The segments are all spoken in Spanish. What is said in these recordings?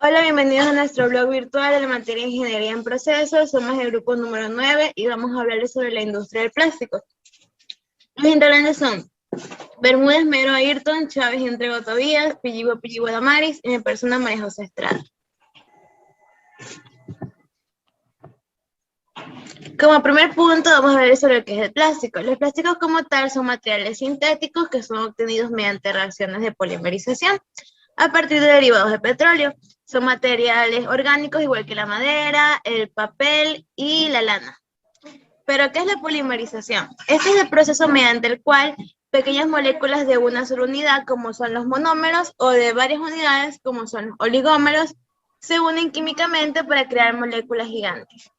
Hola, bienvenidos a nuestro blog virtual de la materia de Ingeniería en Procesos. Somos el grupo número 9 y vamos a hablarles sobre la industria del plástico. Los integrantes son Bermúdez Mero Ayrton, Chávez Entrego Tobías, Pillibo Damaris y mi persona María José Estrada. Como primer punto vamos a hablar sobre lo que es el plástico. Los plásticos como tal son materiales sintéticos que son obtenidos mediante reacciones de polimerización a partir de derivados de petróleo. Son materiales orgánicos igual que la madera, el papel y la lana. ¿Pero qué es la polimerización? Este es el proceso mediante el cual pequeñas moléculas de una sola unidad, como son los monómeros, o de varias unidades, como son los oligómeros, se unen químicamente para crear moléculas gigantes.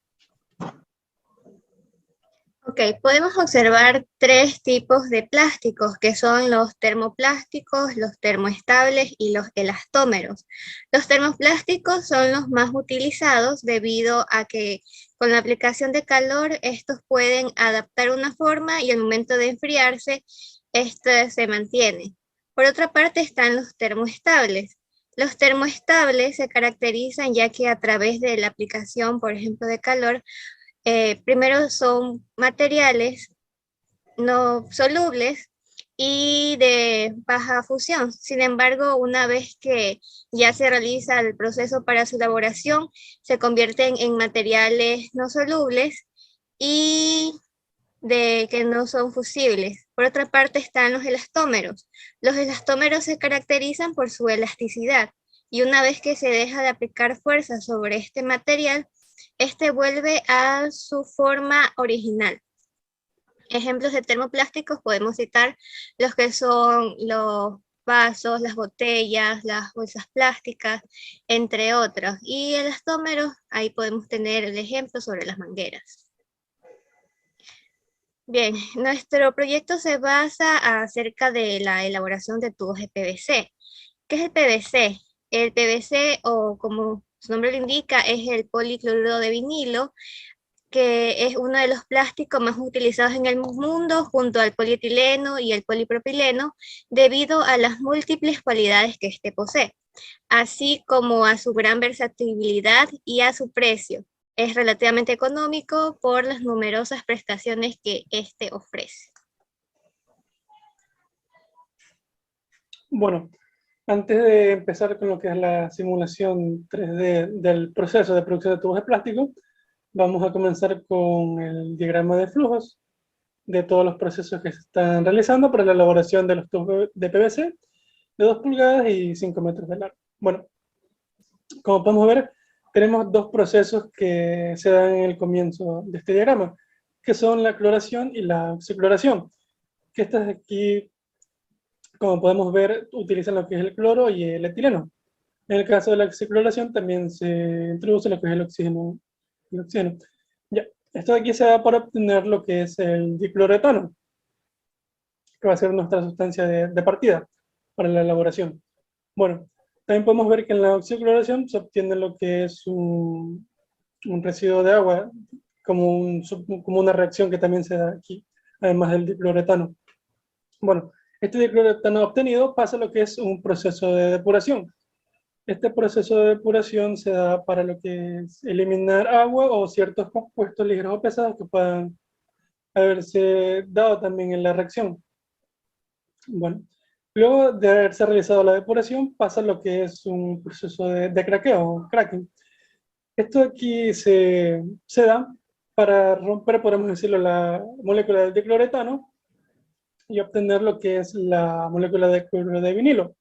Ok, podemos observar tres tipos de plásticos, que son los termoplásticos, los termoestables y los elastómeros. Los termoplásticos son los más utilizados debido a que con la aplicación de calor estos pueden adaptar una forma y al momento de enfriarse, este se mantiene. Por otra parte están los termoestables. Los termoestables se caracterizan ya que a través de la aplicación, por ejemplo, de calor, primero son materiales no solubles y de baja fusión. Sin embargo, una vez que ya se realiza el proceso para su elaboración, se convierten en materiales no solubles y de que no son fusibles. Por otra parte están los elastómeros. Los elastómeros se caracterizan por su elasticidad y una vez que se deja de aplicar fuerza sobre este material, este vuelve a su forma original. Ejemplos de termoplásticos podemos citar los que son los vasos, las botellas, las bolsas plásticas, entre otros. Y elastómeros, ahí podemos tener el ejemplo sobre las mangueras. Bien, nuestro proyecto se basa acerca de la elaboración de tubos de PVC. ¿Qué es el PVC? El PVC, o como su nombre lo indica, es el policloruro de vinilo, que es uno de los plásticos más utilizados en el mundo junto al polietileno y el polipropileno, debido a las múltiples cualidades que este posee, así como a su gran versatilidad y a su precio. Es relativamente económico por las numerosas prestaciones que este ofrece. Bueno, antes de empezar con lo que es la simulación 3D del proceso de producción de tubos de plástico, vamos a comenzar con el diagrama de flujos de todos los procesos que se están realizando para la elaboración de los tubos de PVC de 2 pulgadas y 5 metros de largo. Bueno, como podemos ver, tenemos dos procesos que se dan en el comienzo de este diagrama, que son la cloración y la oxicloración, que estas de aquí, como podemos ver, utilizan lo que es el cloro y el etileno. En el caso de la oxicloración también se introduce lo que es el oxígeno. Ya, esto de aquí se da para obtener lo que es el dicloretano, que va a ser nuestra sustancia de partida para la elaboración. Bueno, también podemos ver que en la oxicloración se obtiene lo que es un residuo de agua, como una reacción que también se da aquí, además del dicloretano. Bueno, este dicloretano obtenido pasa a lo que es un proceso de depuración. Este proceso de depuración se da para lo que es eliminar agua o ciertos compuestos ligeros o pesados que puedan haberse dado también en la reacción. Bueno, luego de haberse realizado la depuración, pasa lo que es un proceso de craqueo o cracking. Esto aquí se da para romper, podemos decirlo, la molécula del dicloretano y obtener lo que es la molécula de cloruro de vinilo,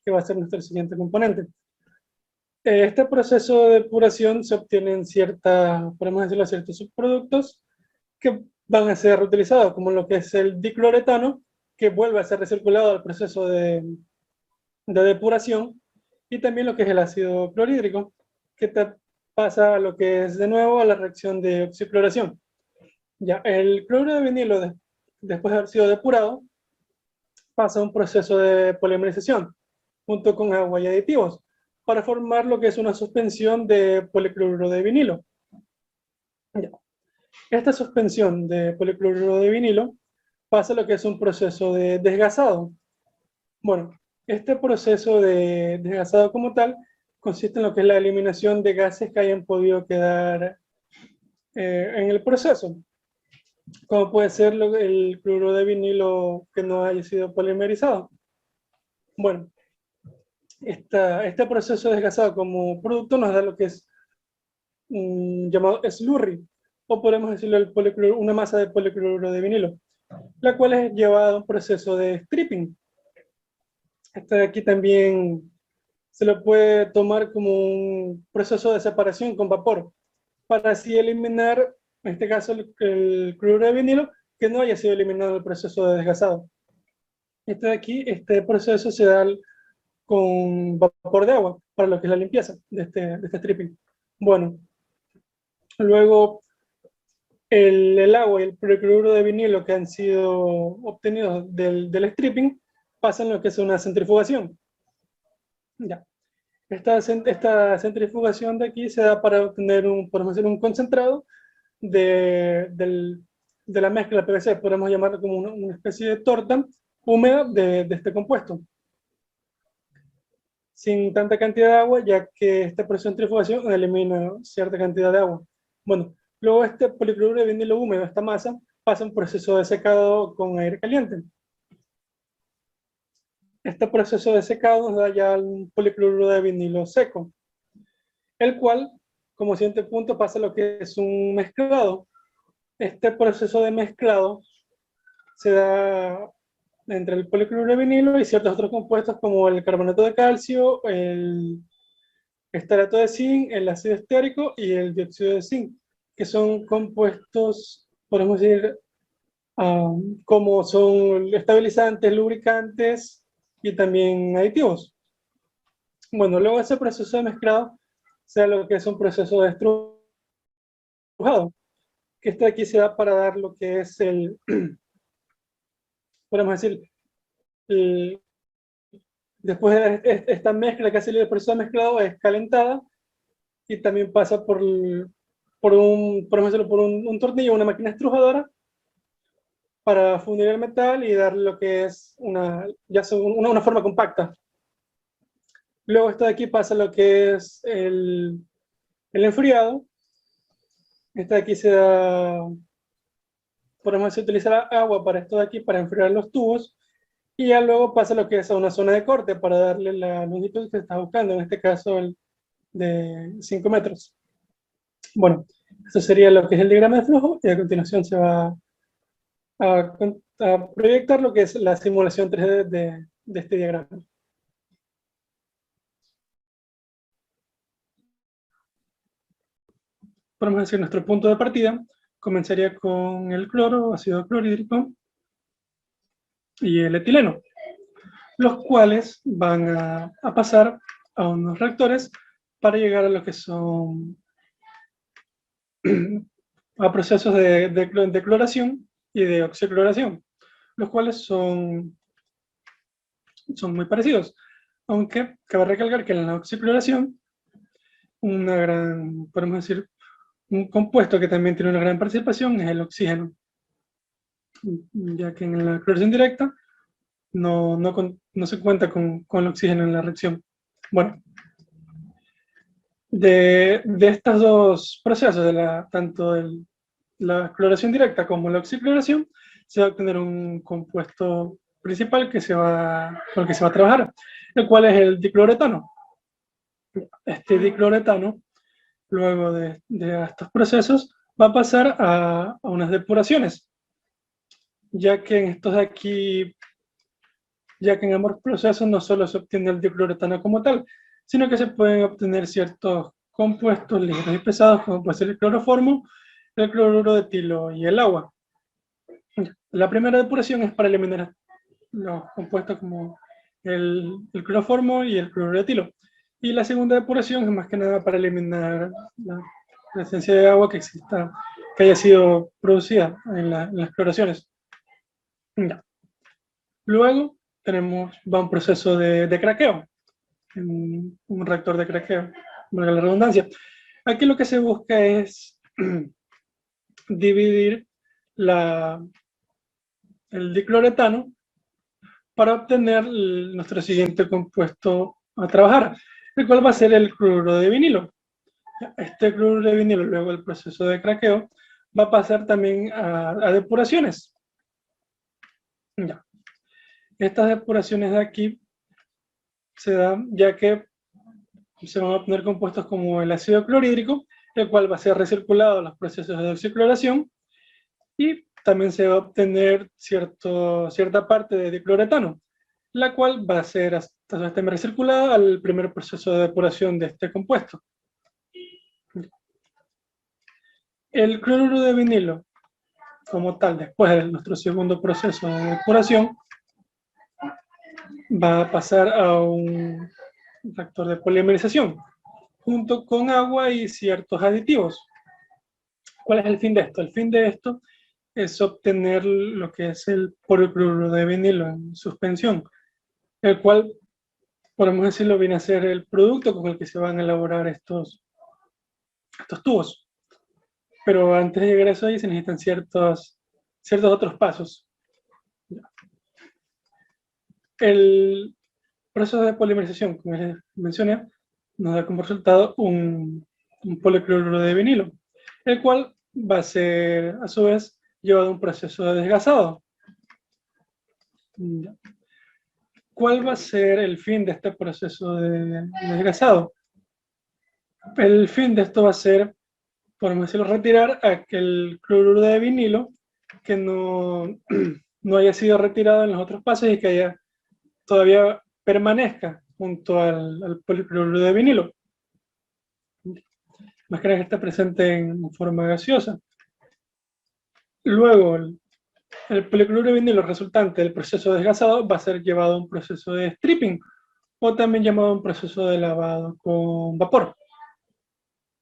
que va a ser nuestro siguiente componente. Este proceso de depuración se obtienen podemos decirlo, ciertos subproductos que van a ser reutilizados, como lo que es el dicloretano, que vuelve a ser recirculado al proceso de depuración, y también lo que es el ácido clorhídrico, que pasa a lo que es de nuevo a la reacción de oxicloración. Ya, el cloruro de vinilo, después de haber sido depurado, pasa a un proceso de polimerización, junto con agua y aditivos, para formar lo que es una suspensión de policloruro de vinilo. Ya. Esta suspensión de policloruro de vinilo pasa a lo que es un proceso de desgasado. Bueno, este proceso de desgasado como tal consiste en lo que es la eliminación de gases que hayan podido quedar en el proceso, como puede ser el cloruro de vinilo que no haya sido polimerizado. Bueno, este proceso desgasado como producto nos da lo que es llamado slurry, o podemos decirlo una masa de policloruro de vinilo, la cual es llevada a un proceso de stripping. Este de aquí también se lo puede tomar como un proceso de separación con vapor, para así eliminar, en este caso, el cloruro de vinilo que no haya sido eliminado en el proceso de desgasado. Este de aquí, este proceso se da con vapor de agua, para lo que es la limpieza de este stripping. Bueno, luego el agua y el cloruro de vinilo que han sido obtenidos del stripping pasan lo que es una centrifugación. Ya. Esta centrifugación de aquí se da para obtener podemos decir, un concentrado de la mezcla de PVC. Podemos llamarlo como una especie de torta húmeda de este compuesto, sin tanta cantidad de agua, ya que esta proceso de centrifugación elimina cierta cantidad de agua. Bueno, luego este policloruro de vinilo húmedo, esta masa, pasa un proceso de secado con aire caliente. Este proceso de secado nos da ya un policloruro de vinilo seco, el cual, como siguiente punto, pasa lo que es un mezclado. Este proceso de mezclado se da entre el policloruro de vinilo y ciertos otros compuestos como el carbonato de calcio, el estarato de zinc, el ácido esterico y el dióxido de zinc, que son compuestos, podemos decir, como son estabilizantes, lubricantes y también aditivos. Bueno, luego de ese proceso de mezclado, sea lo que es un proceso de estrujado, que este de aquí se da para dar lo que es podemos decir, después de esta mezcla que ha salido del proceso de mezclado es calentada y también pasa por un tornillo, una máquina estrujadora, para fundir el metal y dar lo que es una forma compacta. Luego esto de aquí pasa lo que es el enfriado. Este de aquí se da, podemos utilizar agua para esto de aquí, para enfriar los tubos, y ya luego pasa lo que es a una zona de corte para darle la longitud que se está buscando, en este caso el de 5 metros. Bueno, eso sería lo que es el diagrama de flujo, y a continuación se va a proyectar lo que es la simulación 3D de este diagrama. Podemos decir nuestro punto de partida comenzaría con el cloro, ácido clorhídrico y el etileno, los cuales van a pasar a unos reactores para llegar a lo que son a procesos de cloración y de oxicloración, los cuales son muy parecidos, aunque cabe recalcar que en la oxicloración podemos decir, un compuesto que también tiene una gran participación es el oxígeno, ya que en la cloración directa no se cuenta con el oxígeno en la reacción. Bueno, de estos dos procesos, tanto la cloración directa como la oxicloración, se va a obtener un compuesto principal con el que se va a trabajar, el cual es el dicloretano. Este dicloretano, luego de estos procesos, va a pasar a unas depuraciones, ya que en ambos procesos no solo se obtiene el dicloretano como tal, sino que se pueden obtener ciertos compuestos ligeros y pesados, como puede ser el cloroformo, el cloruro de etilo y el agua. La primera depuración es para eliminar los compuestos como el cloroformo y el cloruro de etilo. Y la segunda depuración es más que nada para eliminar la esencia de agua que haya sido producida en las cloraciones. Ya. Luego va un proceso de craqueo, un reactor de craqueo, valga la redundancia. Aquí lo que se busca es dividir el dicloretano para obtener nuestro siguiente compuesto a trabajar, el cual va a ser el cloruro de vinilo. Este cloruro de vinilo, luego el proceso de craqueo, va a pasar también a depuraciones. Ya. Estas depuraciones de aquí se dan ya que se van a obtener compuestos como el ácido clorhídrico, el cual va a ser recirculado en los procesos de oxicloración, y también se va a obtener cierta parte de dicloretano, la cual va a ser también recirculada al primer proceso de depuración de este compuesto. El cloruro de vinilo, como tal, después de nuestro segundo proceso de depuración, va a pasar a un factor de polimerización, junto con agua y ciertos aditivos. ¿Cuál es el fin de esto? El fin de esto es obtener lo que es el policloruro de vinilo en suspensión, el cual, podemos decirlo, viene a ser el producto con el que se van a elaborar estos tubos. Pero antes de llegar a eso ahí se necesitan ciertos otros pasos. El proceso de polimerización, como les mencioné, nos da como resultado un policloruro de vinilo, el cual va a ser, a su vez, llevado a un proceso de desgasado. ¿Cuál va a ser el fin de este proceso de desgasado? El fin de esto va a ser, podemos decirlo, retirar aquel cloruro de vinilo que no haya sido retirado en los otros pasos y que todavía permanezca junto al policloruro de vinilo. Más que nada que está presente en forma gaseosa. Luego, el policloruro de vinilo resultante del proceso de desgasado va a ser llevado a un proceso de stripping, o también llamado un proceso de lavado con vapor.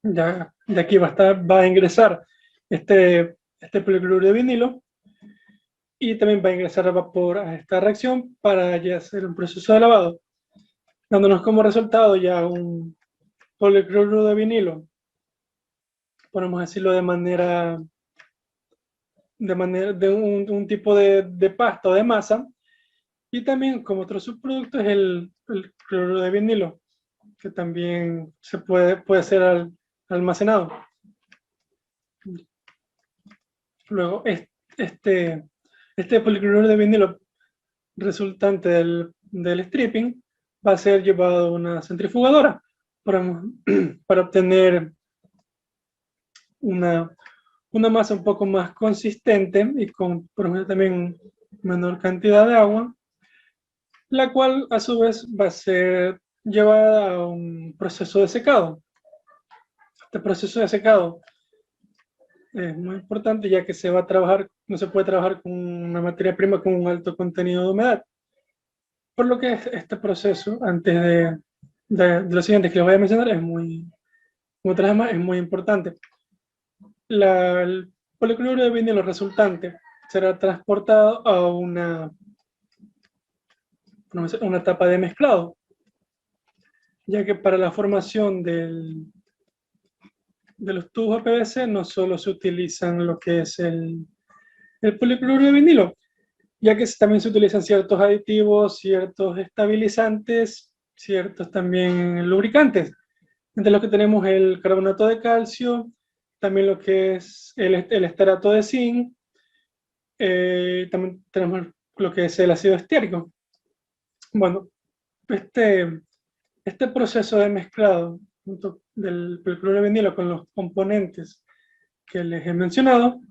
Ya de aquí va a ingresar este policloruro de vinilo, y también va a ingresar vapor a esta reacción para ya hacer un proceso de lavado, dándonos como resultado ya un policloruro de vinilo, podemos decirlo de un tipo de pasta o de masa, y también como otro subproducto es el cloruro de vinilo, que también puede ser almacenado. Luego, este policloruro de vinilo resultante del stripping va a ser llevado a una centrifugadora para obtener una masa un poco más consistente y con, por ejemplo, también menor cantidad de agua, la cual a su vez va a ser llevada a un proceso de secado. Este proceso de secado es muy importante, ya que no se puede trabajar con una materia prima con un alto contenido de humedad. Por lo que este proceso, antes de lo siguiente que les voy a mencionar, es muy importante. El policloruro de vinilo resultante será transportado a una etapa de mezclado, ya que para la formación de los tubos PVC no solo se utilizan lo que es el policloruro de vinilo, ya que también se utilizan ciertos aditivos, ciertos estabilizantes, ciertos también lubricantes, entre los que tenemos el carbonato de calcio, también lo que es el esterato de zinc, también tenemos lo que es el ácido estiárico. Bueno, este proceso de mezclado del policloruro de vinilo con los componentes que les he mencionado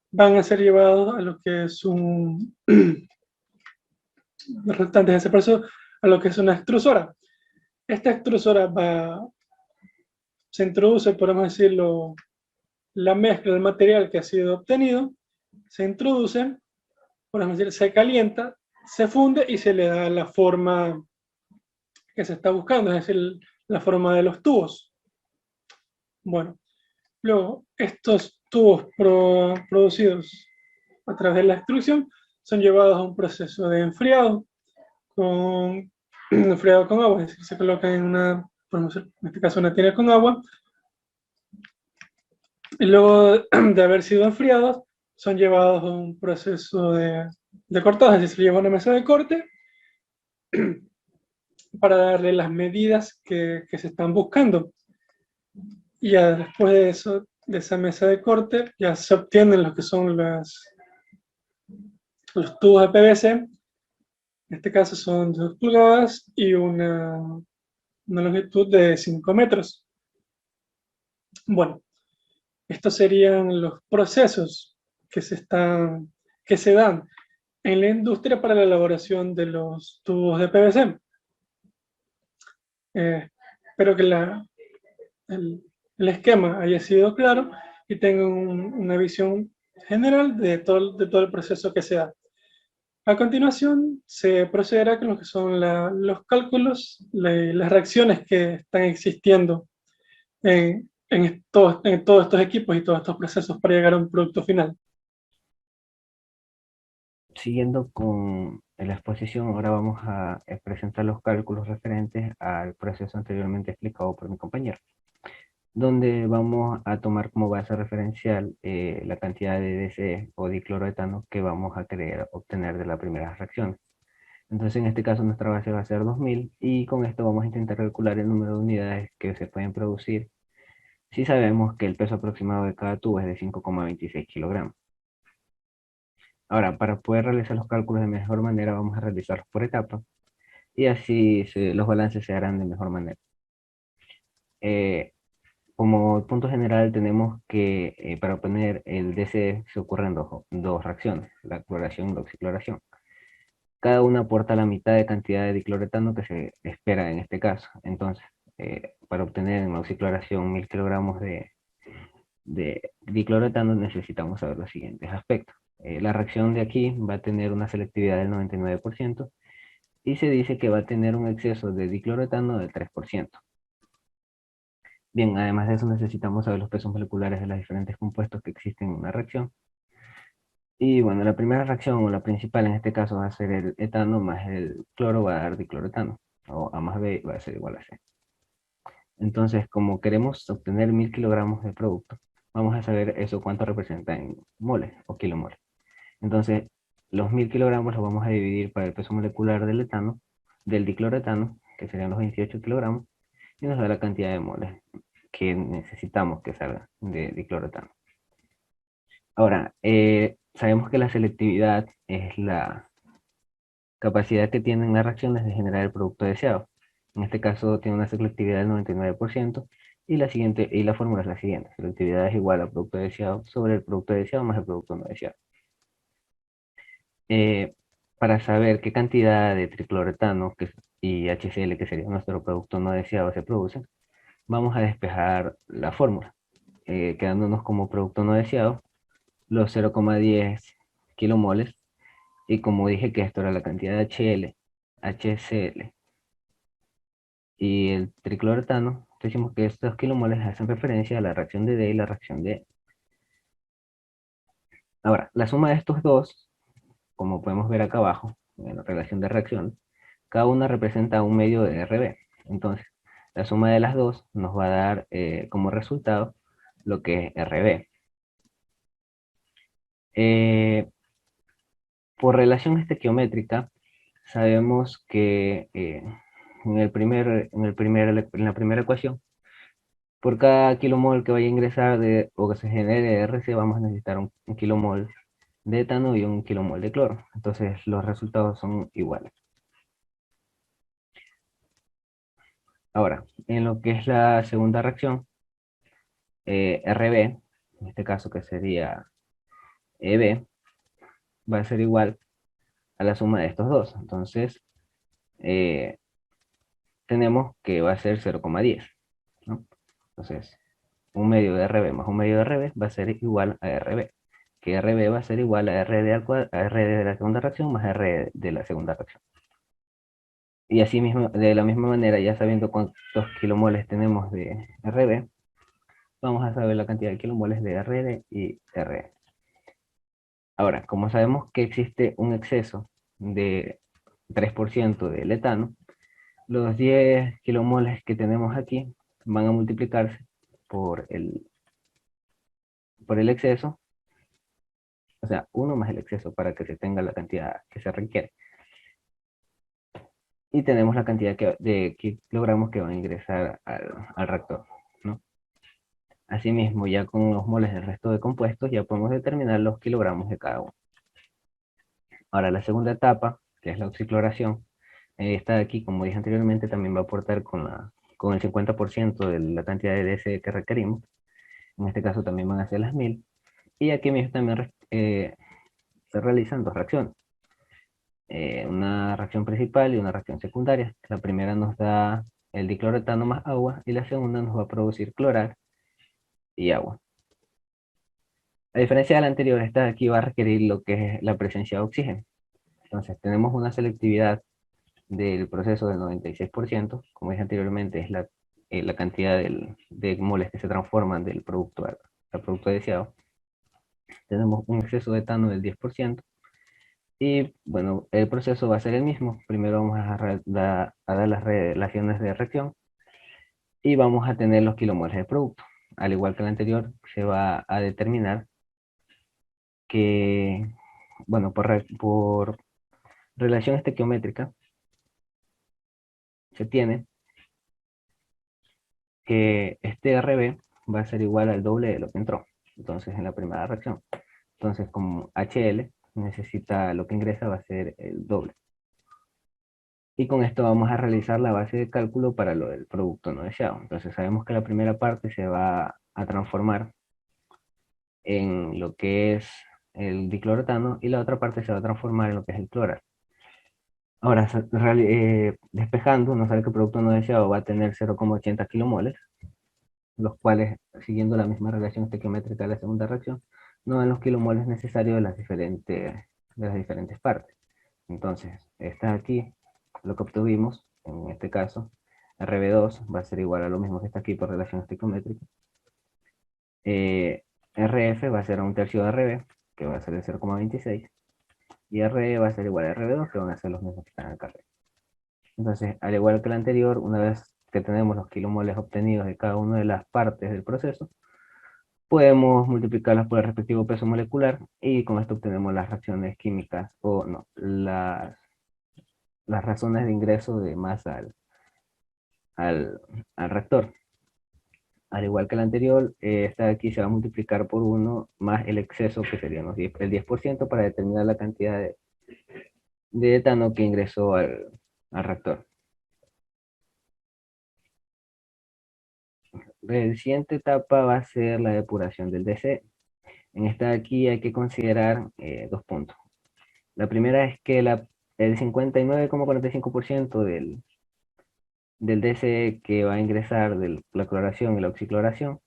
van a ser llevados a lo que es los resultantes de ese proceso, a lo que es una extrusora. Esta extrusora se introduce, podemos decirlo, la mezcla del material que ha sido obtenido, se introduce, podemos decir, se calienta, se funde y se le da la forma que se está buscando, es decir, la forma de los tubos. Bueno, luego estos tubos producidos a través de la extrusión son llevados a un proceso de enfriado con agua, es decir, se colocan en este caso una tina con agua, y luego de haber sido enfriados son llevados a un proceso de cortado, es decir, se lleva a una mesa de corte para darle las medidas que se están buscando. Y ya después de eso, de esa mesa de corte, ya se obtienen lo que son los tubos de PVC. En este caso son 2 pulgadas y una longitud de 5 metros. Bueno, estos serían los procesos que se dan en la industria para la elaboración de los tubos de PVC. Espero que el esquema haya sido claro y tengan una visión general de todo el proceso que se da. A continuación, se procederá con lo que son los cálculos, las reacciones que están existiendo en todos estos equipos y todos estos procesos para llegar a un producto final. Siguiendo con la exposición, ahora vamos a presentar los cálculos referentes al proceso anteriormente explicado por mi compañero, donde vamos a tomar como base referencial la cantidad de DCE o dicloroetano que vamos a querer obtener de la primera reacción. Entonces, en este caso, nuestra base va a ser 2000 y con esto vamos a intentar calcular el número de unidades que se pueden producir si sabemos que el peso aproximado de cada tubo es de 5,26 kilogramos. Ahora, para poder realizar los cálculos de mejor manera, vamos a realizarlos por etapas y así los balances se harán de mejor manera. Como punto general tenemos que para obtener el DCE se ocurren dos reacciones, la cloración y la oxicloración. Cada una aporta la mitad de cantidad de dicloretano que se espera en este caso. Entonces, para obtener en la oxicloración 1000 kilogramos de dicloretano necesitamos saber los siguientes aspectos. La reacción de aquí va a tener una selectividad del 99% y se dice que va a tener un exceso de dicloretano del 3%. Bien, además de eso necesitamos saber los pesos moleculares de los diferentes compuestos que existen en una reacción. Y bueno, la primera reacción o la principal en este caso va a ser el etano más el cloro va a dar dicloretano, o A más B va a ser igual a C. Entonces, como queremos obtener 1000 kilogramos de producto, vamos a saber eso cuánto representa en moles o kilomoles. Entonces, los 1000 kilogramos los vamos a dividir para el peso molecular del etano, del dicloretano, que serían los 28 kilogramos, y nos da la cantidad de moles que necesitamos que salga de dicloretano. Ahora, sabemos que la selectividad es la capacidad que tienen las reacciones de generar el producto deseado. En este caso tiene una selectividad del 99% y la fórmula es la siguiente. Selectividad es igual al producto deseado sobre el producto deseado más el producto no deseado. Para saber qué cantidad de tricloretano y HCl, que sería nuestro producto no deseado, se producen, vamos a despejar la fórmula, quedándonos como producto no deseado los 0,10 kilomoles, y como dije que esto era la cantidad de HCl y el tricloretano, decimos que estos kilomoles hacen referencia a la reacción de D y la reacción de E. Ahora, la suma de estos dos, como podemos ver acá abajo, en la relación de reacción, cada una representa un medio de RB. Entonces, la suma de las dos nos va a dar como resultado lo que es RB. Por relación estequiométrica, sabemos que en la primera ecuación, por cada kilomol que vaya a ingresar o que se genere de RC, vamos a necesitar un kilomol de etano y un kilomol de cloro. Entonces los resultados son iguales. Ahora, en lo que es la segunda reacción, RB, en este caso que sería EB, va a ser igual a la suma de estos dos. Entonces, tenemos que va a ser 0,10, ¿no? Entonces, un medio de RB más un medio de RB va a ser igual a RB, que RB va a ser igual a RD, a RD de la segunda reacción más RD de la segunda reacción. Y así mismo, de la misma manera, ya sabiendo cuántos kilomoles tenemos de RB, vamos a saber la cantidad de kilomoles de RD y RE. Ahora, como sabemos que existe un exceso de 3% del etano, los 10 kilomoles que tenemos aquí van a multiplicarse por el exceso, o sea, 1 más el exceso para que se tenga la cantidad que se requiere. y tenemos la cantidad de kilogramos que van a ingresar al reactor, ¿no? Asimismo, ya con los moles del resto de compuestos, ya podemos determinar los kilogramos de cada uno. Ahora, la segunda etapa, que es la oxicloración, esta de aquí, como dije anteriormente, también va a aportar con el 50% de la cantidad de DC que requerimos. En este caso también van a ser las 1000. Y aquí mismo también se realizan dos reacciones. Una reacción principal y una reacción secundaria. La primera nos da el dicloretano más agua y la segunda nos va a producir clorar y agua. A diferencia de la anterior, esta de aquí va a requerir lo que es la presencia de oxígeno. Entonces tenemos una selectividad del proceso del 96%, como dije anteriormente, es la cantidad de moles que se transforman del producto al producto deseado. Tenemos un exceso de etano del 10%, y bueno, el proceso va a ser el mismo. Primero vamos a dar las relaciones de reacción, y vamos a tener los kilomoles del producto. Al igual que el anterior, se va a determinar que, bueno, por relación estequiométrica, se tiene que este RB va a ser igual al doble de lo que entró. Entonces, en la primera reacción. Entonces, como HL necesita, lo que ingresa va a ser el doble. Y con esto vamos a realizar la base de cálculo para lo del producto no deseado. Entonces, sabemos que la primera parte se va a transformar en lo que es el dicloroetano, y la otra parte se va a transformar en lo que es el clorar. Ahora, despejando, nos sale que el producto no deseado va a tener 0,80 kilomoles, los cuales, siguiendo la misma relación estequiométrica de la segunda reacción, nos dan los kilomoles necesarios de las diferentes partes. Entonces, esta aquí, lo que obtuvimos, en este caso, RB2 va a ser igual a lo mismo que está aquí por relación estequiométrica. RF va a ser a un tercio de RB, que va a ser el 0,26, y RE va a ser igual a RB2, que van a ser los mismos que están acá arriba. Entonces, al igual que el anterior, una vez que tenemos los kilomoles obtenidos de cada una de las partes del proceso, podemos multiplicarlas por el respectivo peso molecular, y con esto obtenemos las reacciones químicas, o no, las razones de ingreso de masa al reactor. Al igual que el anterior, esta de aquí se va a multiplicar por 1 más el exceso, que sería el 10%, para determinar la cantidad de etano que ingresó al reactor. La siguiente etapa va a ser la depuración del DC. En esta de aquí hay que considerar dos puntos. La primera es que el 59,45% del DC que va a ingresar de la cloración y la oxicloración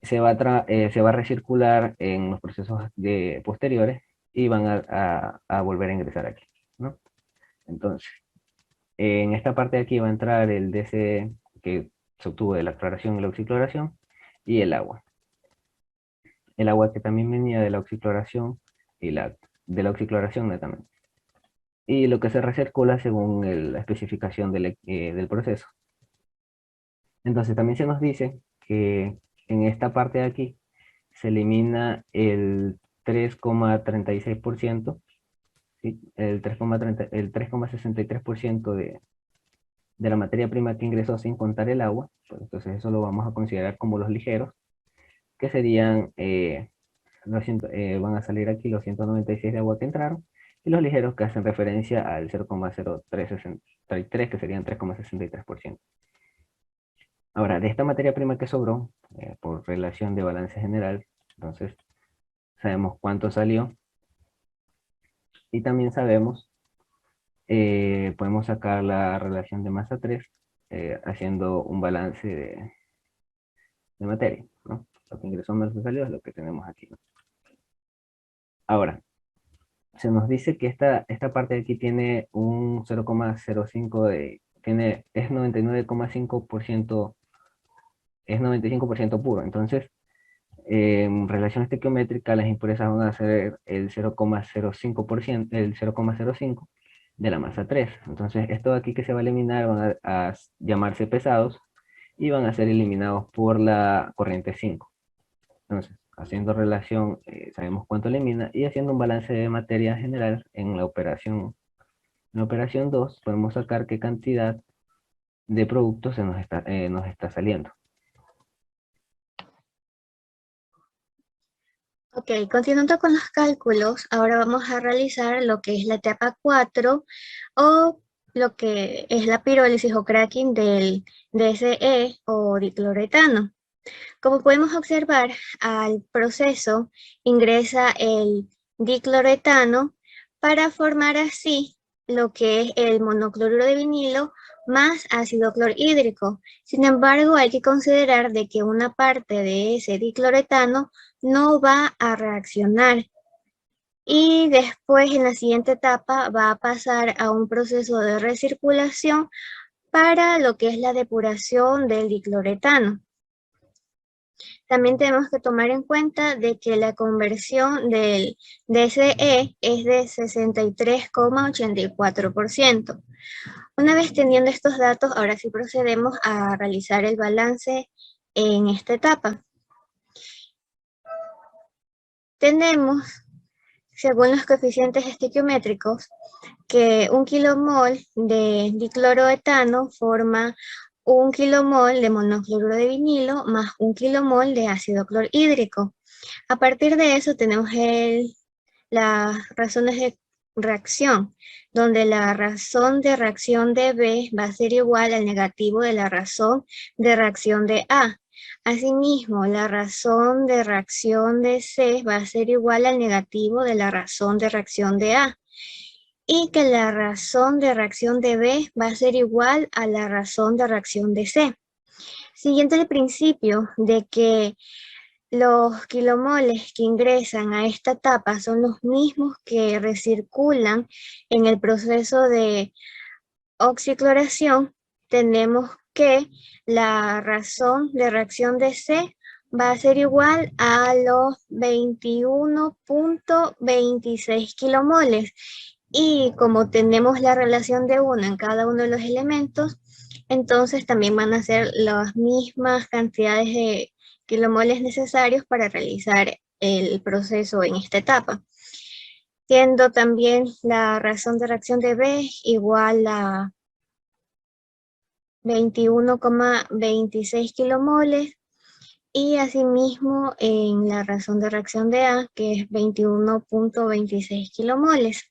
se va a recircular en los procesos posteriores, y van a volver a ingresar aquí, ¿no? Entonces, en esta parte de aquí va a entrar el DC que se obtuvo de la cloración y la oxicloración, y el agua. El agua que también venía de la oxicloración de la oxicloración netamente. Y lo que se recircula según la especificación del proceso. Entonces también se nos dice que en esta parte de aquí se elimina el 3,36%, ¿sí? El 3,63% de la materia prima que ingresó sin contar el agua. Pues entonces eso lo vamos a considerar como los ligeros, que serían, van a salir aquí los 196 de agua que entraron, y los ligeros que hacen referencia al 0,0363, que serían 3,63%. Ahora, de esta materia prima que sobró, por relación de balance general, entonces sabemos cuánto salió, y también sabemos, podemos sacar la relación de masa 3, haciendo un balance de materia, ¿no? Lo que ingresó menos lo que salió es lo que tenemos aquí, ¿no? Ahora, se nos dice que esta parte de aquí tiene un 0,05 es 99,5%, es 95% puro. Entonces, en relación estequiométrica, las impurezas van a ser el 0,05%, el 0,05 de la masa 3. Entonces, esto de aquí que se va a eliminar van a llamarse pesados, y van a ser eliminados por la corriente 5. Entonces, haciendo relación, sabemos cuánto elimina, y haciendo un balance de materia general en la operación En la operación 2 podemos sacar qué cantidad de productos nos está saliendo. Ok, continuando con los cálculos, ahora vamos a realizar lo que es la etapa 4 o lo que es la pirólisis o cracking del DSE o dicloretano. Como podemos observar, al proceso ingresa el dicloretano para formar así lo que es el monocloruro de vinilo más ácido clorhídrico. Sin embargo, hay que considerar de que una parte de ese dicloretano no va a reaccionar y después en la siguiente etapa va a pasar a un proceso de recirculación para lo que es la depuración del dicloretano. También tenemos que tomar en cuenta de que la conversión del DSE es de 63,84%. Una vez teniendo estos datos, ahora sí procedemos a realizar el balance en esta etapa. Tenemos, según los coeficientes estequiométricos, que 1 kilomol de dicloroetano forma 1 kilomol de monocloruro de vinilo más 1 kilomol de ácido clorhídrico. A partir de eso tenemos las razones de reacción, donde la razón de reacción de B va a ser igual al negativo de la razón de reacción de A. Asimismo, la razón de reacción de C va a ser igual al negativo de la razón de reacción de A. Y que la razón de reacción de B va a ser igual a la razón de reacción de C. Siguiendo el principio de que los kilomoles que ingresan a esta etapa son los mismos que recirculan en el proceso de oxicloración, tenemos que la razón de reacción de C va a ser igual a los 21.26 kilomoles. Y como tenemos la relación de 1 en cada uno de los elementos, entonces también van a ser las mismas cantidades de kilomoles necesarios para realizar el proceso en esta etapa. Siendo también la razón de reacción de B igual a 21,26 kilomoles y asimismo en la razón de reacción de A, que es 21.26 kilomoles.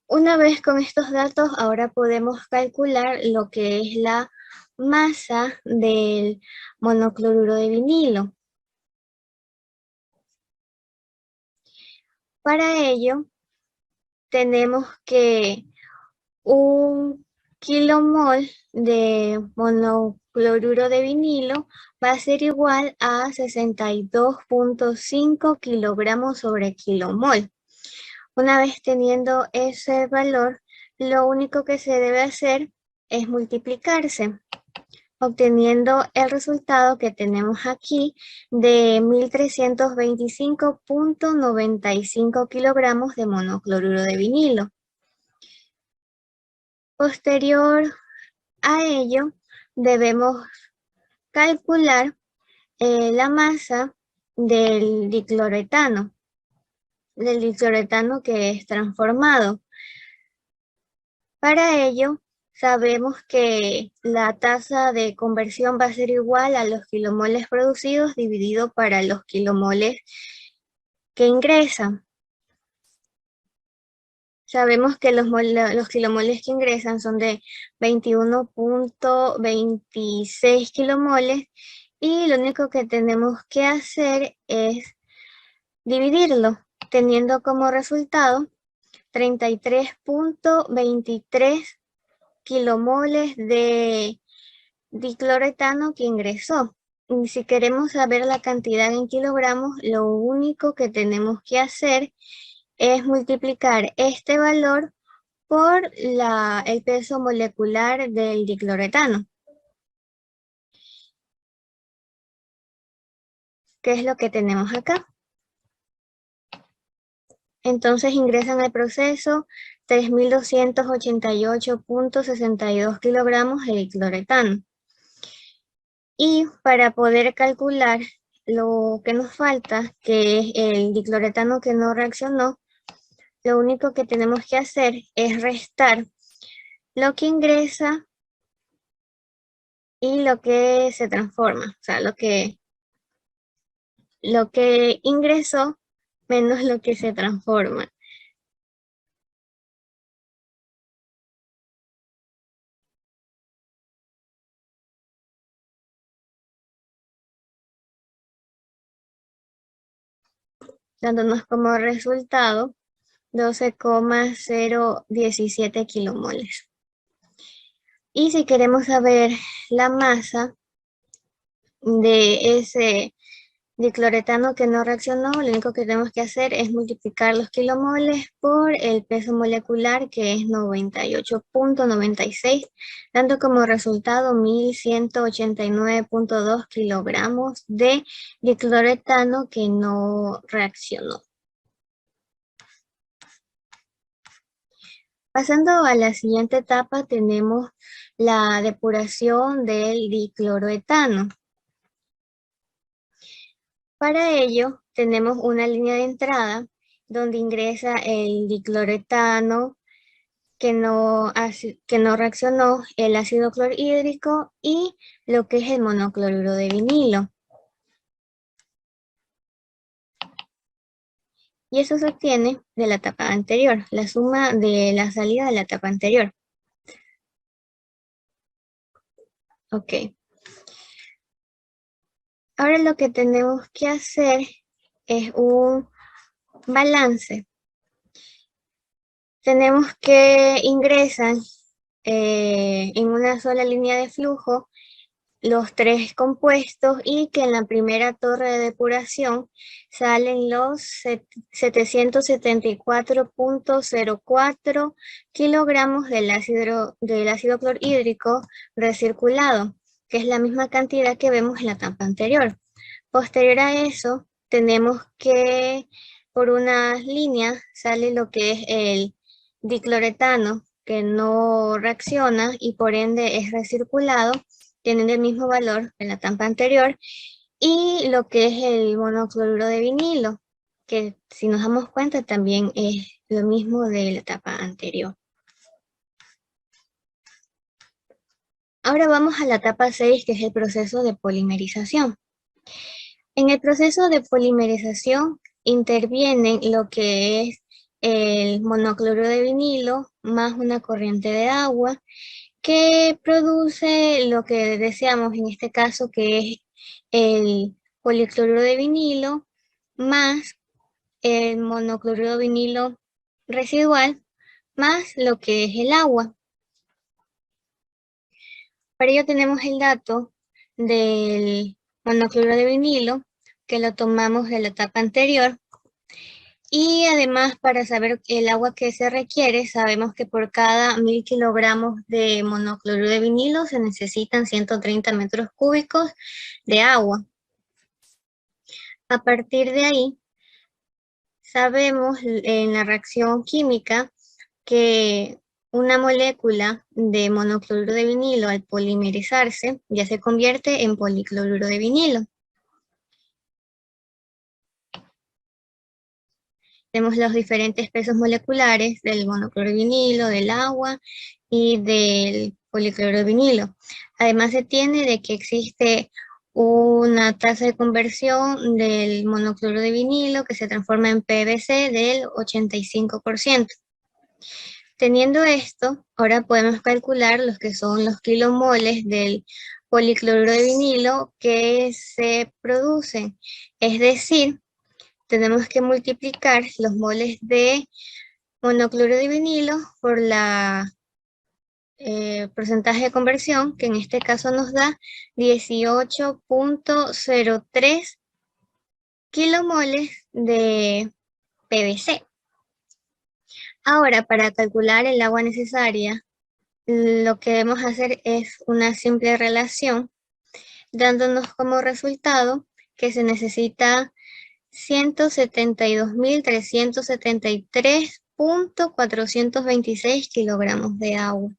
Una vez con estos datos, ahora podemos calcular lo que es la masa del monocloruro de vinilo. Para ello, tenemos que 1 kilomol de monocloruro de vinilo va a ser igual a 62.5 kilogramos sobre kilomol. Una vez teniendo ese valor, lo único que se debe hacer es multiplicarse, obteniendo el resultado que tenemos aquí de 1325.95 kilogramos de monocloruro de vinilo. Posterior a ello, debemos calcular la masa del dicloretano que es transformado. Para ello, sabemos que la tasa de conversión va a ser igual a los kilomoles producidos dividido para los kilomoles que ingresan. Sabemos que los kilomoles que ingresan son de 21.26 kilomoles y lo único que tenemos que hacer es dividirlo, teniendo como resultado 33.23 kilomoles de dicloretano que ingresó. Y si queremos saber la cantidad en kilogramos, lo único que tenemos que hacer es multiplicar este valor por el peso molecular del dicloretano, que es lo que tenemos acá. Entonces ingresan al proceso 3.288.62 kilogramos de dicloretano. Y para poder calcular lo que nos falta, que es el dicloretano que no reaccionó, lo único que tenemos que hacer es restar lo que ingresa y lo que se transforma, o sea, lo que ingresó menos lo que se transforma. Dándonos como resultado 12,017 kilomoles. Y si queremos saber la masa de ese dicloretano que no reaccionó, lo único que tenemos que hacer es multiplicar los kilomoles por el peso molecular, que es 98,96, dando como resultado 1189,2 kilogramos de dicloretano que no reaccionó. Pasando a la siguiente etapa, tenemos la depuración del dicloroetano. Para ello, tenemos una línea de entrada donde ingresa el dicloroetano que no reaccionó, el ácido clorhídrico y lo que es el monocloruro de vinilo. Y eso se obtiene de la etapa anterior, la suma de la salida de la etapa anterior. Ok. Ahora lo que tenemos que hacer es un balance. Tenemos que ingresar en una sola línea de flujo los tres compuestos y que en la primera torre de depuración salen los 774,04 kilogramos del ácido clorhídrico recirculado, que es la misma cantidad que vemos en la etapa anterior. Posterior a eso, tenemos que por una línea sale lo que es el dicloretano, que no reacciona y por ende es recirculado, tienen el mismo valor en la etapa anterior, y lo que es el monocloruro de vinilo, que si nos damos cuenta también es lo mismo de la etapa anterior. Ahora vamos a la etapa 6, que es el proceso de polimerización. En el proceso de polimerización intervienen lo que es el monocloruro de vinilo más una corriente de agua que produce lo que deseamos en este caso, que es el policloruro de vinilo más el monocloruro de vinilo residual más lo que es el agua. Para ello tenemos el dato del monocloruro de vinilo, que lo tomamos de la etapa anterior. Y además, para saber el agua que se requiere, sabemos que por cada 1000 kilogramos de monocloruro de vinilo se necesitan 130 metros cúbicos de agua. A partir de ahí, sabemos en la reacción química que una molécula de monocloruro de vinilo al polimerizarse ya se convierte en policloruro de vinilo. Tenemos los diferentes pesos moleculares del monocloruro de vinilo, del agua y del policloruro de vinilo. Además se tiene de que existe una tasa de conversión del monocloruro de vinilo que se transforma en PVC del 85%. Teniendo esto, ahora podemos calcular los que son los kilomoles del policloruro de vinilo que se producen. Es decir, tenemos que multiplicar los moles de monocloruro de vinilo por la porcentaje de conversión, que en este caso nos da 18,03 kilomoles de PVC. Ahora, para calcular el agua necesaria, lo que debemos hacer es una simple relación, dándonos como resultado que se necesita 172.373,426 kilogramos de agua.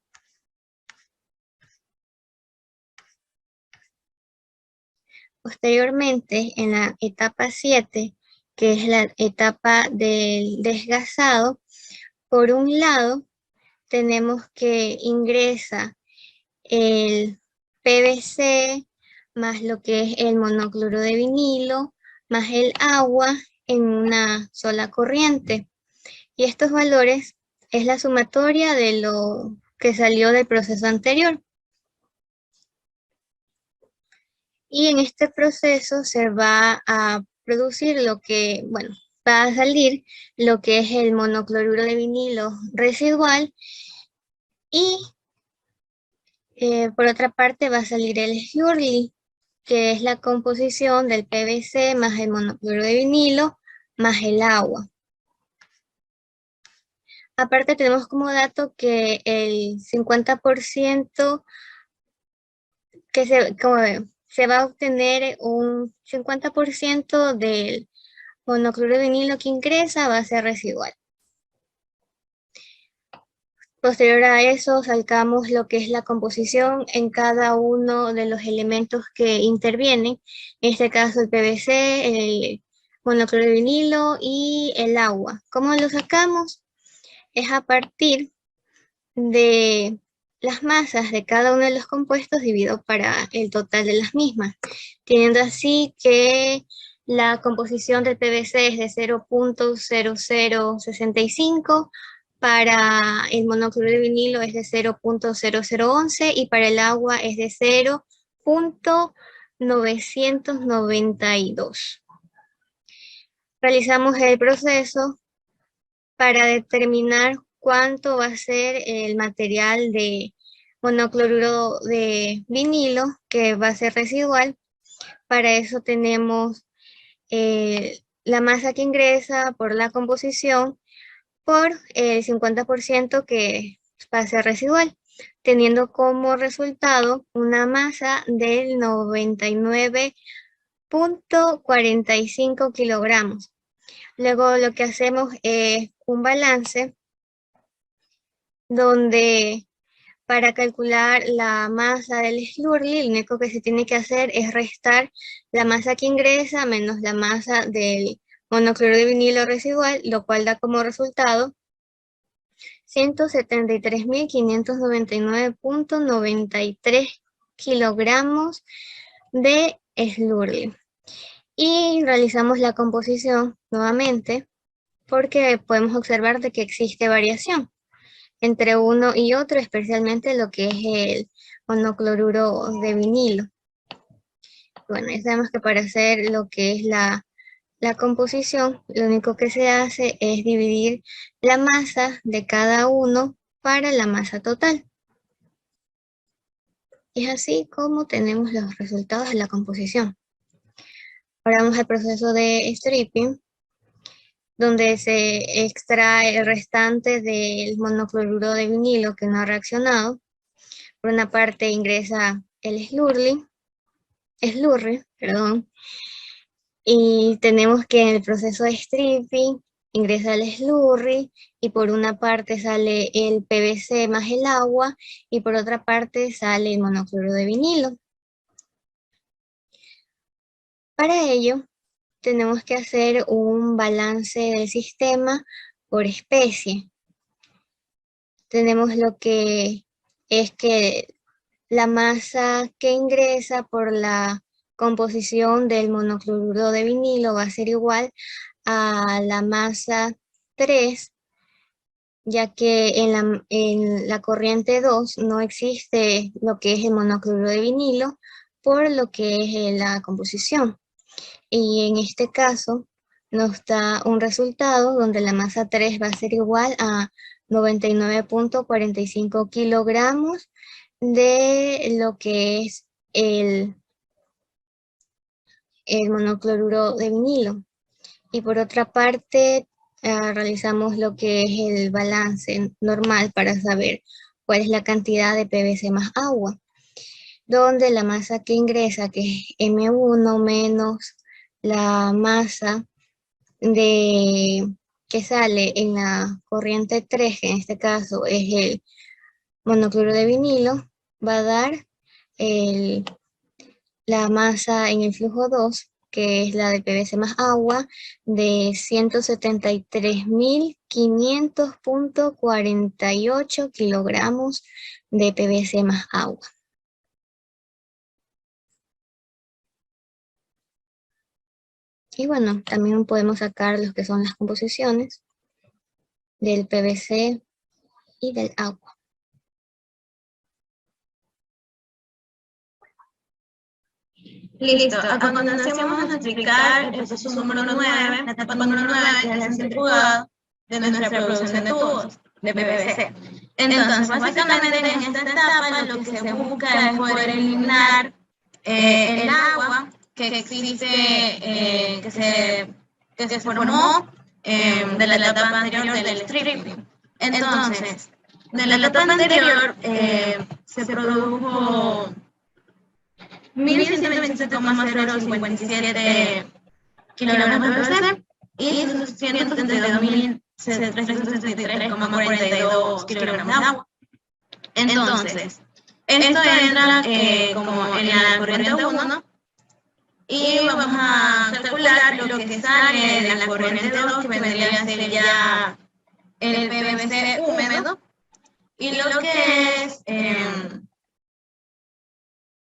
Posteriormente, en la etapa 7, que es la etapa del desgasado, por un lado, tenemos que ingresa el PVC más lo que es el monocloro de vinilo más el agua en una sola corriente. Y estos valores es la sumatoria de lo que salió del proceso anterior. Y en este proceso se va a producir lo que, bueno, va a salir lo que es el monocloruro de vinilo residual y por otra parte va a salir el Slurry, que es la composición del PVC más el monocloro de vinilo más el agua. Aparte tenemos como dato que el 50% que se va a obtener un 50% del monocloro de vinilo que ingresa va a ser residual. Posterior a eso, sacamos lo que es la composición en cada uno de los elementos que intervienen. En este caso, el PVC, el monocloro de vinilo y el agua. ¿Cómo lo sacamos? Es a partir de las masas de cada uno de los compuestos dividido para el total de las mismas, teniendo así que la composición del PVC es de 0.0065, para el monocloro de vinilo es de 0.0011 y para el agua es de 0.992. Realizamos el proceso para determinar cuánto va a ser el material de monocloruro de vinilo que va a ser residual. Para eso tenemos la masa que ingresa por la composición por el 50% que va a ser residual, teniendo como resultado una masa del 99.45 kilogramos. Luego lo que hacemos es un balance donde para calcular la masa del Slurry, lo único que se tiene que hacer es restar la masa que ingresa menos la masa del monocloro de vinilo residual, lo cual da como resultado 173.599.93 kilogramos de Slurry. Y realizamos la composición nuevamente porque podemos observar de que existe variación entre uno y otro, especialmente lo que es el monocloruro de vinilo. Bueno, ya sabemos que para hacer lo que es la composición, lo único que se hace es dividir la masa de cada uno para la masa total. Es así como tenemos los resultados de la composición. Ahora vamos al proceso de stripping, donde se extrae el restante del monocloruro de vinilo que no ha reaccionado. Por una parte ingresa el slurry, y tenemos que en el proceso de stripping ingresa el slurry y por una parte sale el PVC más el agua y por otra parte sale el monocloro de vinilo. Para ello tenemos que hacer un balance del sistema por especie. Tenemos lo que es que la masa que ingresa por la composición del monocloruro de vinilo va a ser igual a la masa 3, ya que en la corriente 2 no existe lo que es el monocloruro de vinilo por lo que es la composición. Y en este caso nos da un resultado donde la masa 3 va a ser igual a 99.45 kilogramos de lo que es el monocloruro de vinilo. Y por otra parte, realizamos lo que es el balance normal para saber cuál es la cantidad de PVC más agua, donde la masa que ingresa, que es M1 menos la masa que sale en la corriente 3, que en este caso es el monocloro de vinilo, va a dar la masa en el flujo 2 que es la del PVC más agua, de 173.500.48 kilogramos de PVC más agua. Y bueno, también podemos sacar los que son las composiciones del PVC y del agua. Listo, a continuación vamos a explicar el proceso número 9, la etapa número 9, que es el centrifugado de nuestra producción de tubos de PVC. Entonces, básicamente en esta etapa lo que se busca es poder eliminar el agua que existe, que se formó de la etapa anterior del stripping. Entonces, de la etapa anterior se produjo 1.127,057 kilogramos de PVC y 172.363,42 kilogramos de agua. Entonces, esto entra como en la corriente 1, ¿no? Y vamos a calcular lo que sale de la corriente 2, que vendría a ser ya el PVC húmedo, y lo que es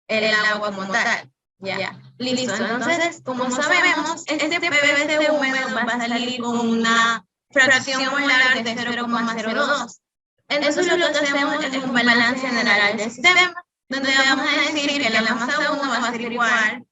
el agua como tal. Ya. Listo. Entonces, como sabemos, este PVC húmedo va a salir con una fracción molar de 0,02. Entonces, lo que hacemos es un balance general del sistema, donde vamos a decir que la masa 1 va a ser igual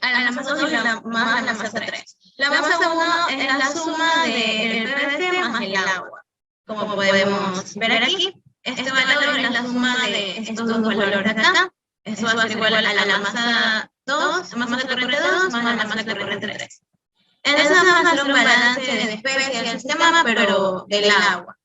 a la masa 2 y más a la masa 3. La masa 1 es la suma del PVC más el agua. Como podemos ver aquí, este valor es la suma de estos dos valores de acá. Eso va a ser igual a la masa 2, masa de corriente 2 más la masa de corriente 3. Entonces vamos a hacer un balance de especie del sistema, pero del agua.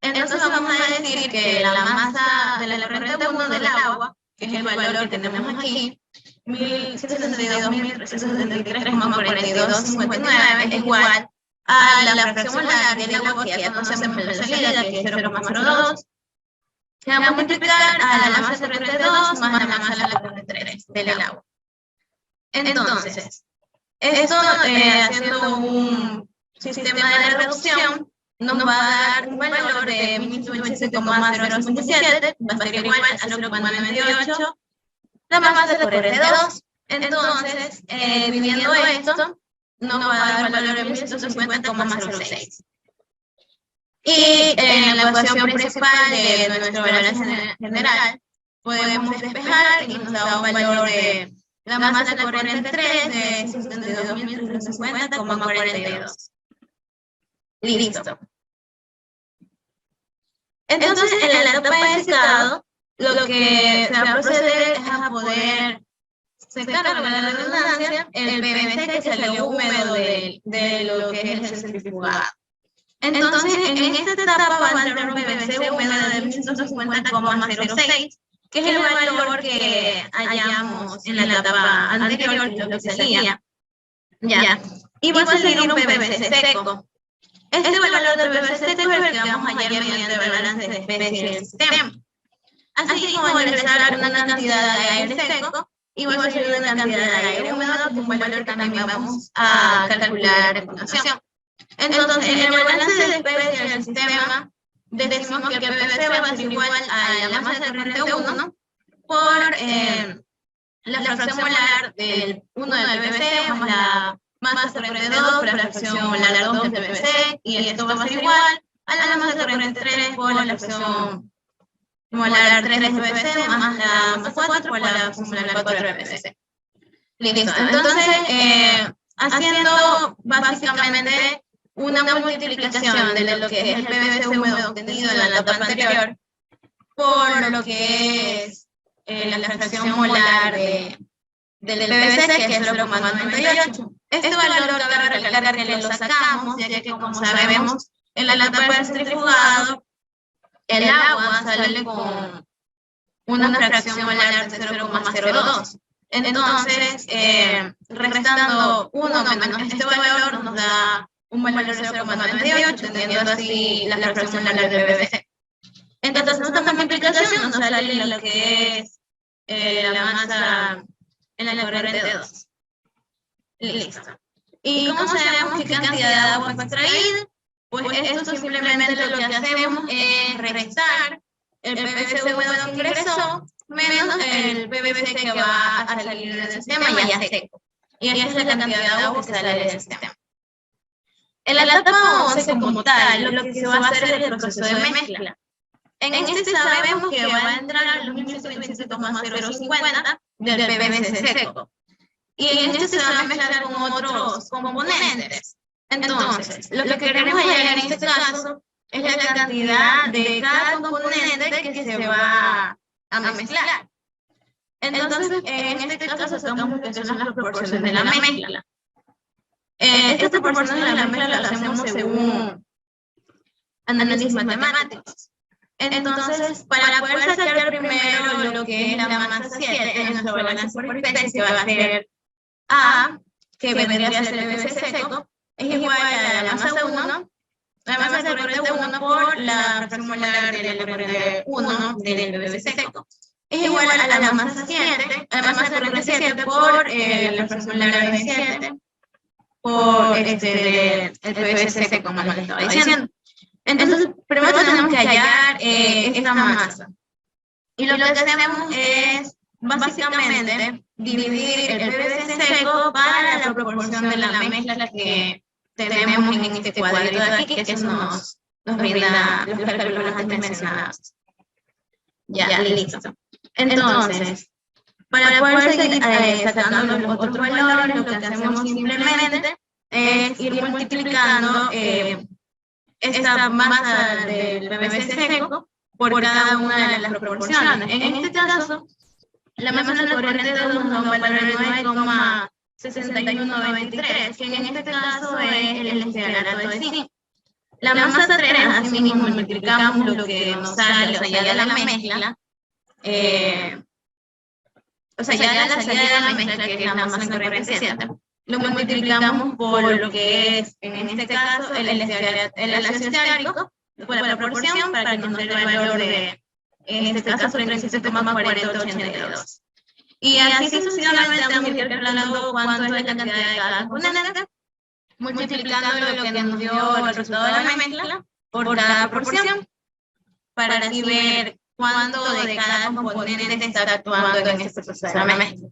Entonces vamos a decir que la masa de la corriente 1 del agua, que es el valor que tenemos aquí, 1.172.373,4259, es igual a la fracción molar del agua que ya conocemos en la salida, que es 0,02, que va a multiplicar a la masa de corriente 2 más la masa de la corriente 3 del agua. Entonces, esto haciendo un sistema de reducción nos va a dar un valor de 1.127,057, va a ser igual a 0,98 la masa de corriente 2. Entonces, dividiendo esto, nos va a dar el valor de 1.150,06. Y en la ecuación principal de nuestro balance general, podemos despejar y nos da un valor de la masa de la corriente 3 de 72.350,42. Listo. Entonces, en la etapa de secado, lo que se va a proceder es a poder secar, con la redundancia, el PVC que salió húmedo de lo que es el centrifugado. Entonces, en esta etapa va a entrar un PVC húmedo de 1.150,06, que es el valor que hallamos en la etapa anterior, que es lo que salía. Ya. Y va a salir un PVC seco. Este valor del PVC seco es el que vamos a hallar mediante el balance de especie del sistema. Así como va a ingresar una cantidad de aire seco y va a salir una cantidad de aire húmedo, que es un valor que también vamos a calcular a continuación. Entonces, en el balance de especie del sistema, decimos que el PVC va a ser igual a la masa de corriente 1 por la fracción molar del 1 del PVC más la masa de corriente 2 por la fracción molar 2 del PVC, y esto va a ser igual a la masa de corriente 3 por la fracción molar 3 del PVC más la masa 4 por la fracción molar 4 del PVC. Listo. Entonces, haciendo básicamente una multiplicación de lo que es el PVC húmedo obtenido en la etapa anterior por lo que es la fracción molar del PVC, que es 0,98. Este valor cabe recalcar que lo sacamos, ya que como sabemos, en la etapa del centrifugado, el agua sale con una fracción molar de 0,02. Entonces, restando 1 menos este valor nos da un valor de 0,98, teniendo así la fracción molar del PVC. Entonces, esta multiplicación nos sale lo que es la masa en la corriente 2. Listo. ¿Y cómo sabemos qué cantidad de agua fue extraída? Pues esto simplemente lo que hacemos es restar el PVC húmedo que ingresó menos el PVC que va a salir del sistema ya seco. Y esa es la cantidad de agua que sale del sistema. En la etapa 11 como tal, lo que se va a hacer es el proceso de mezcla. En este sabemos que va a entrar los 1127,050 del PVC seco. Y en este se va a mezclar con otros componentes. Entonces, lo que queremos hallar en este caso es la cantidad de cada componente que se va a mezclar. Entonces, en este caso sacamos que son las proporciones de la mezcla. Estas proporciones de la mezcla las hacemos según análisis matemáticos. Entonces, para poder sacar primero lo que es la masa 7 en nuestro balance por especie, va a ser A, que vendría a ser el PVC seco, es igual a la masa 1, la masa de corriente 1 por la fracción molar del corriente 1 del PVC seco. Es igual a la masa 7, la masa de corriente 7 por la fracción molar de 7 por el PVC seco, como les estaba diciendo. Entonces, primero tenemos que hallar esta masa. Y lo que hacemos es, básicamente, dividir el PVC seco para la proporción de la mezcla que tenemos en este cuadrito de aquí, que eso nos brinda los cálculos antes mencionados. Ya, listo. Entonces, para poder seguir sacando los otros valores, lo que hacemos simplemente es ir multiplicando esta masa del PVC seco por cada una de las proporciones. En este caso, la masa de corriente de 1 da un valor de 9,6193, que en este caso es el estearato de zinc. La masa 3, así mismo multiplicamos lo que nos sale, o sea, ya la mezcla, o sea, ya la salida de la mezcla, que es la masa de corriente 7, lo multiplicamos por lo que es, en este caso, el ácido esteárico, por la proporción, para que nos dé el valor de, en este caso, 37,4082. Y así sucesivamente vamos a ir calculando cuánto es la cantidad de cada componente, multiplicando lo que nos dio el resultado de la mezcla por cada proporción, para así ver cuánto de cada componente está actuando en este proceso de la mezcla.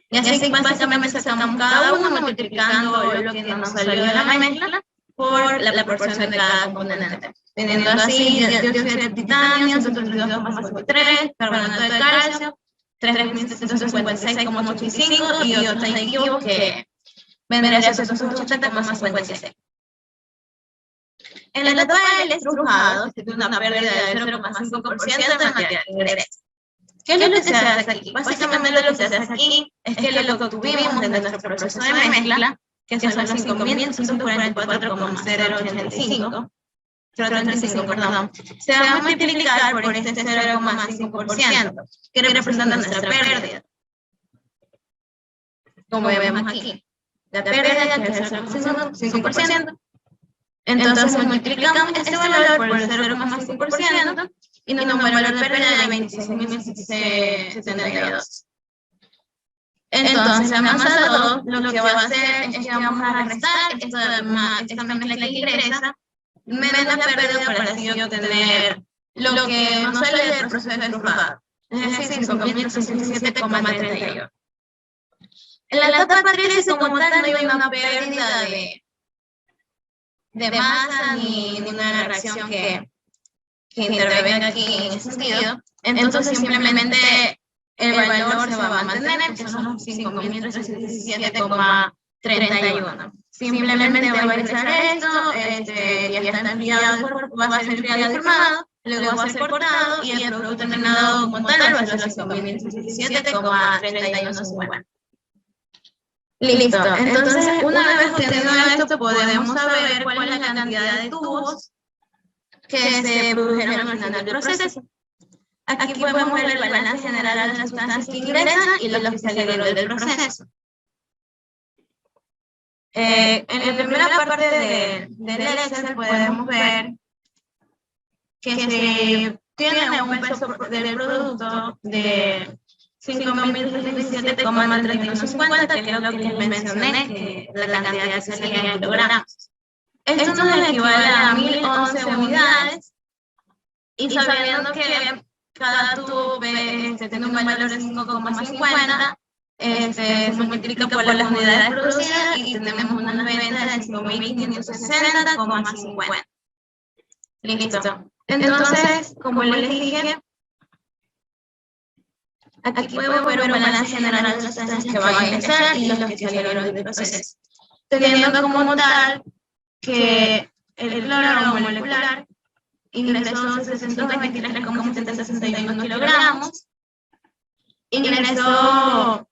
Y así básicamente sacamos cada uno multiplicando lo que nos salió de la mezcla por la proporción de cada componente. Teniendo así dióxido de titanio, 132,53, carbonato de calcio, 3.756,85 y otros aditivos que vendría a ser 280,56. En la etapa del estrujado se tiene una pérdida del 0,5% de material ingreso. ¿Qué es lo que se hace aquí? Básicamente lo que se hace aquí es que lo que obtuvimos de nuestro proceso de mezcla, que son los 5.144,085, 0,35, perdón, se va a multiplicar por este 0,5%, que representa nuestra pérdida. Como vemos aquí, la pérdida que es el 0,5%, entonces multiplicamos este valor por el 0,5% y nos da un valor de pérdida de 26.672. Entonces, la masa 2 lo que va a hacer es que vamos a restar esta mezcla que ingresa, menos la pérdida para así obtener lo que nos sale del proceso de estrujado, es decir, 5.367,38. En la etapa 13 como tal no hay una pérdida de masa ni una reacción que intervenga aquí en ese sentido, entonces simplemente el valor se va a mantener, que son los 5.317,31. Simplemente va a realizar esto, ya está enfriado, va a ser enfriado y formado, luego va a ser cortado y el producto terminado como tal va a ser los 5.317,3150. Listo, entonces una vez obtenido esto podemos saber cuál es la cantidad de tubos que se produjeron al final del proceso. Aquí podemos ver el balance general de las sustancias que ingresan y los que salieron del proceso. En la primera parte del Excel podemos ver que se tiene un peso del producto de 5.317,3150, que es lo que les mencioné, que la cantidad que salía en kilogramos. Esto nos equivale a 1.011 unidades, y sabiendo que cada tubo tiene un valor de 5,50, se multiplica por las unidades producidas y tenemos una venta de 5.560,50. Listo. Entonces, como les dije, aquí podemos ver un balance general de las sustancias que van a ingresar y los que salieron del proceso, teniendo como tal que el cloro molecular ingresó 623,761 kilogramos, ingresó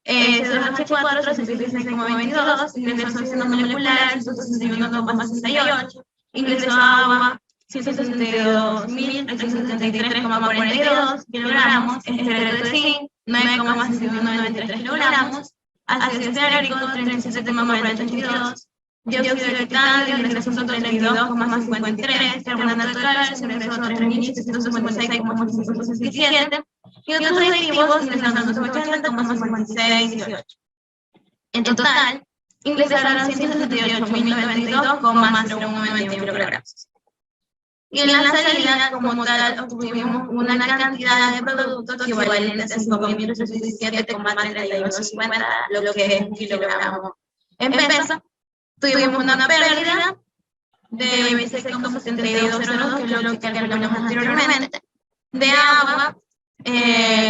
C2H4 116,22, ingresó oxígeno molecular 161,68, ingresó agua 162.873,42 kilogramos, estereto de zinc 9,6193 kilogramos, ácido estéarico 37,482, dióxido de titanio ingresó 132,53, carbonato de calcio ingresó 3.756,867 y otros aditivos ingresaron 280,5618. En total, ingresaron 178.092,0191 kilogramos. Y en la salida, como tal, obtuvimos una cantidad de productos equivalente a 5.317,3150, lo que es un kilogramo en peso. Tuvimos una pérdida de 26,7202, que es lo que calculamos anteriormente. De agua,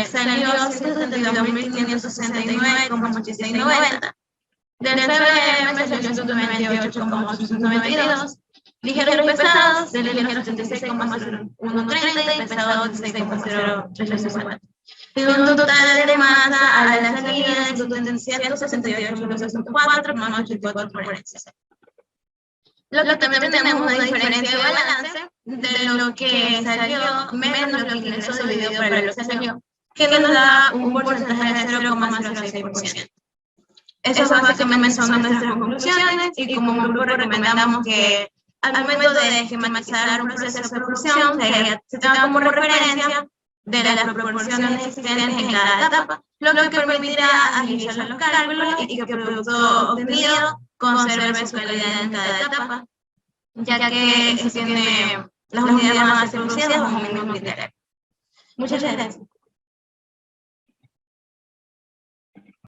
salió 172.569,8690. Del CBM salió 198,892. Ligeros y pesados, de ligeros 76,0130 y pesados 16,0350. Tiene un total de masa a la salida de 168,604,84 por exceso. Lo que también tenemos una diferencia de balance de lo que salió menos lo que ingresó dividido por lo que salió, que nos da un porcentaje de 0,06%. Eso básicamente son nuestras conclusiones, y como grupo recomendamos que al momento de esquematizar un proceso de producción se tenga como referencia de las proporciones existentes en cada etapa, lo que permitirá agilizar los cálculos y que el producto obtenido conserve su calidad en cada etapa, ya que se tiene las unidades van a ser producidas bajo un mismo criterio. Muchas gracias.